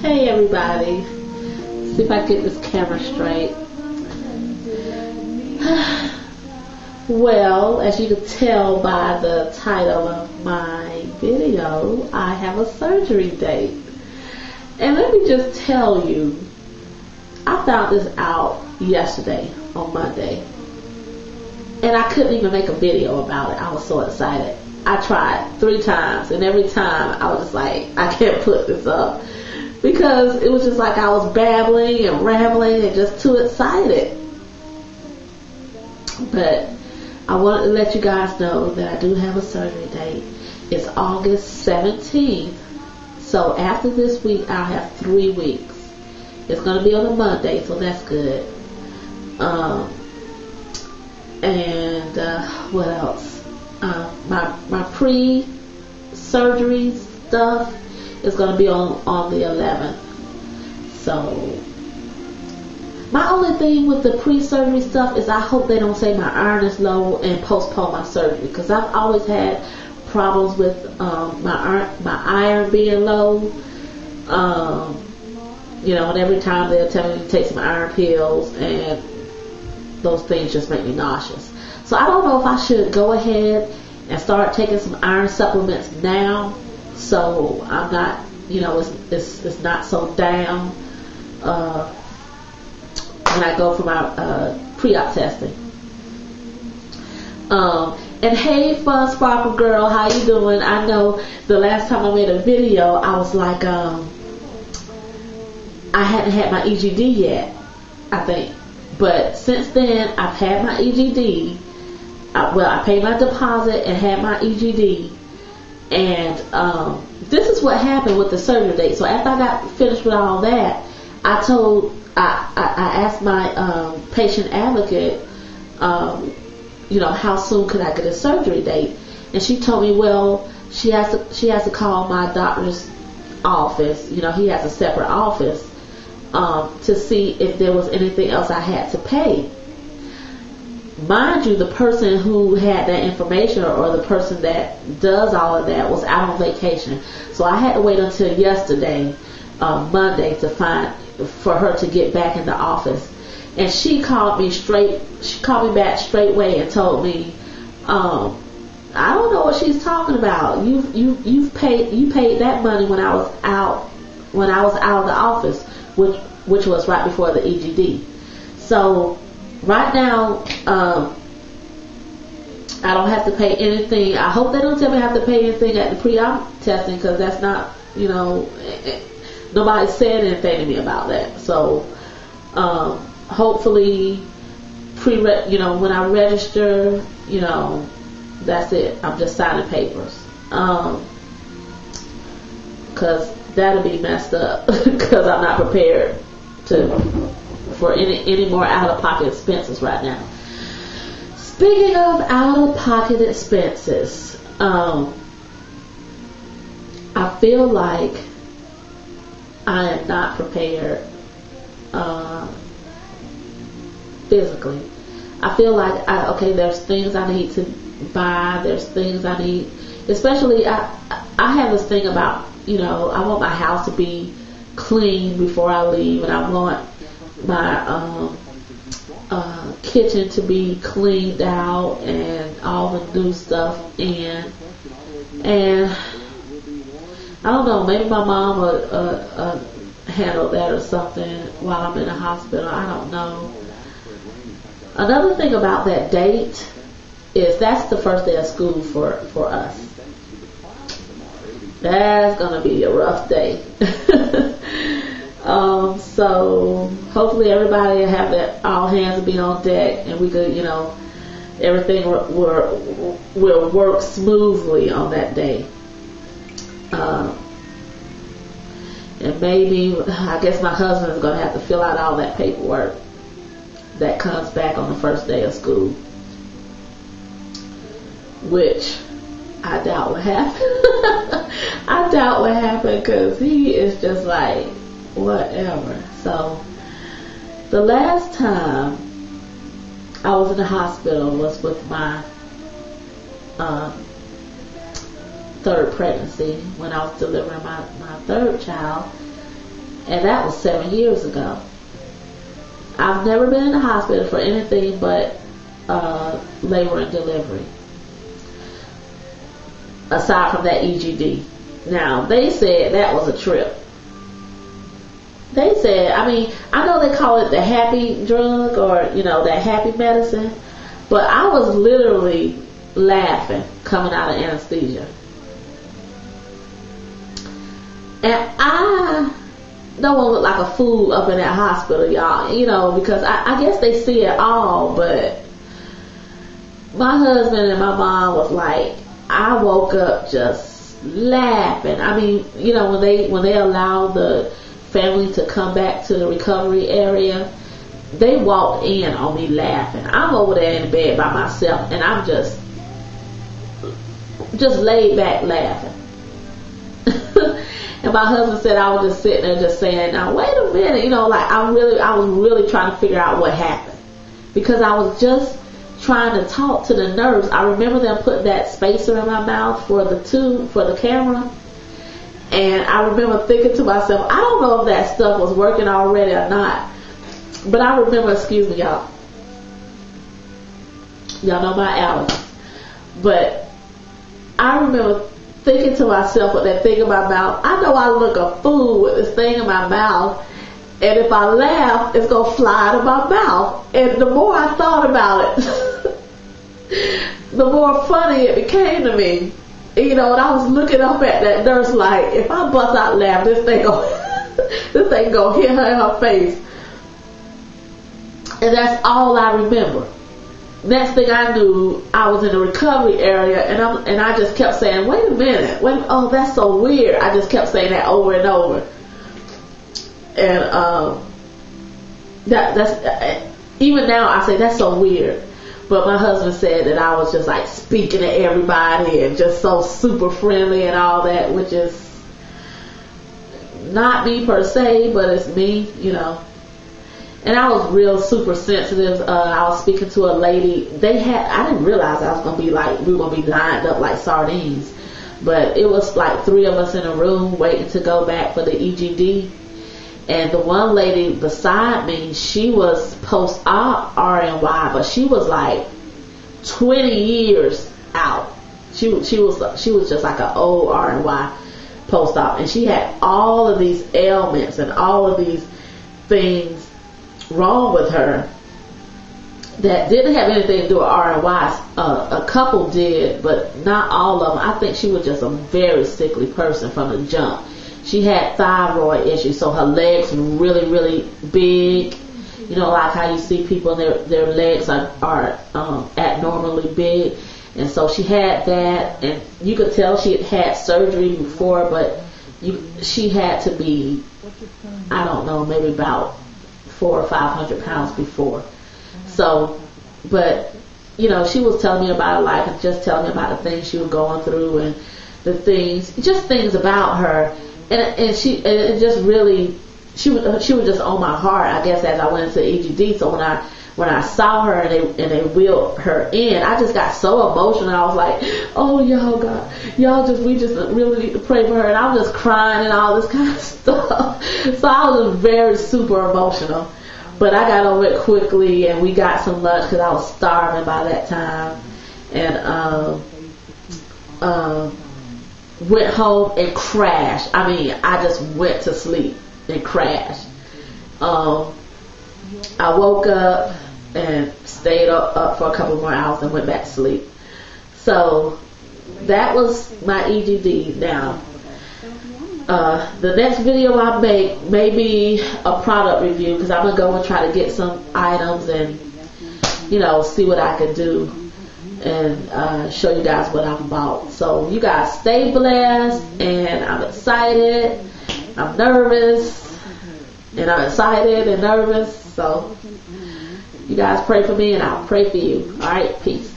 Hey everybody, see if I can get this camera straight. Well, as you can tell by the title of my video, I have a surgery date. And let me just tell you, I found this out yesterday on Monday. And I couldn't even make a video about it. I was so excited. I tried 3 times, and every time I was just like, I can't put this up. Because it was just like I was babbling and rambling and just too excited. But I wanted to let you guys know that I do have a surgery date. It's August 17th. So after this week, I'll have 3 weeks. It's going to be on a Monday, so that's good. What else? My pre-surgery stuff is going to be on the 11th. So my only thing with the pre-surgery stuff is I hope they don't say my iron is low and postpone my surgery, because I've always had problems with my iron being low. And every time they'll tell me to take some iron pills, and those things just make me nauseous. So I don't know if I should go ahead and start taking some iron supplements now, so I'm not, it's not so down when I go for my pre-op testing. And hey, Fun Sparkle Girl, how you doing? I know the last time I made a video, I was like, I hadn't had my EGD yet, I think. But since then, I've had my EGD. I paid my deposit and had my EGD. And this is what happened with the surgery date. So after I got finished with all that, I asked my patient advocate, how soon could I get a surgery date? And she told me, well, she has to call my doctor's office. He has a separate office to see if there was anything else I had to pay. Mind you, the person who had that information, or the person that does all of that, was out on vacation. So I had to wait until yesterday, Monday, for her to get back in the office. And she called me back straightway and told me, I don't know what she's talking about. You paid that money when I was out of the office, which was right before the EGD. So right now, I don't have to pay anything. I hope they don't tell me I have to pay anything at the pre-op testing, because that's not, nobody said anything to me about that. So hopefully, when I register, that's it. I'm just signing papers, because that'll be messed up, because I'm not prepared for any more out-of-pocket expenses right now. Speaking of out-of-pocket expenses, I feel like I am not prepared physically. I feel like there's things I need to buy. There's things I need, especially I have this thing about, I want my house to be clean before I leave, and I want my kitchen to be cleaned out and all the new stuff in. And I don't know, maybe my mom would handle that or something while I'm in the hospital. I don't know. Another thing about that date is that's the first day of school for us. That's gonna be a rough day. So hopefully everybody will have that, all hands will be on deck, and we could, everything will work smoothly on that day. And maybe, I guess my husband is going to have to fill out all that paperwork that comes back on the first day of school, which I doubt will happen. I doubt will happen, because he is just like, whatever. So the last time I was in the hospital was with my third pregnancy, when I was delivering my third child. And that was 7 years ago. I've never been in the hospital for anything but labor and delivery, aside from that EGD. Now, they said that was a trip. They said, I mean, I know they call it the happy drug, or, you know, that happy medicine, but I was literally laughing coming out of anesthesia. And I don't want to look like a fool up in that hospital, y'all, you know, because I guess they see it all, but my husband and my mom was like, I woke up just laughing. I mean, you know, when they allowed the family to come back to the recovery area, they walked in on me laughing. I'm over there in bed by myself, and I'm just laid back laughing. And my husband said I was just sitting there just saying, now wait a minute, you know, like I was really trying to figure out what happened, because I was just trying to talk to the nurse. I remember them putting that spacer in my mouth for the camera. And I remember thinking to myself, I don't know if that stuff was working already or not. But I remember, excuse me, y'all. Y'all know my allergies. But I remember thinking to myself with that thing in my mouth, I know I look a fool with this thing in my mouth. And if I laugh, it's going to fly out of my mouth. And the more I thought about it, the more funny it became to me. You know, and I was looking up at that nurse like, if I bust out laugh, this thing go hit her in her face. And that's all I remember. Next thing I knew, I was in the recovery area, and I just kept saying, wait a minute, oh, that's so weird. I just kept saying that over and over. And that's even now I say that's so weird. But my husband said that I was just like speaking to everybody and just so super friendly and all that, which is not me per se, but it's me, you know. And I was real super sensitive. I was speaking to a lady. I didn't realize I was going to be like, we were going to be lined up like sardines. But it was like 3 of us in a room waiting to go back for the EGD. And the one lady beside me, she was post-op RNY, but she was like 20 years out. She was just like an old RNY post-op, and she had all of these ailments and all of these things wrong with her that didn't have anything to do with RNY. A couple did, but not all of them. I think she was just a very sickly person from the jump. She had thyroid issues, so her legs were really, really big. You know, like how you see people, their legs are abnormally big. And so she had that, and you could tell she had surgery before, but she had to be, I don't know, maybe about 400 or 500 pounds before. So, but, you know, she was telling me about her life and just telling me about the things she was going through and the things, just things about her. And she just really, she was just on my heart, I guess, as I went into EGD. So when I saw her and they wheeled her in, I just got so emotional. I was like, oh, we just really need to pray for her. And I was just crying and all this kind of stuff. So I was just very super emotional. But I got over it quickly, and we got some lunch because I was starving by that time. And went home and crashed. I mean, I just went to sleep and crashed. I woke up and stayed up for a couple more hours and went back to sleep. So that was my EGD. Now, the next video I make may be a product review, because I'm going to go and try to get some items and, you know, see what I can do and show you guys what I've bought. So you guys stay blessed, and I'm excited, I'm nervous, and I'm excited and nervous. So you guys pray for me, and I'll pray for you. Alright, peace.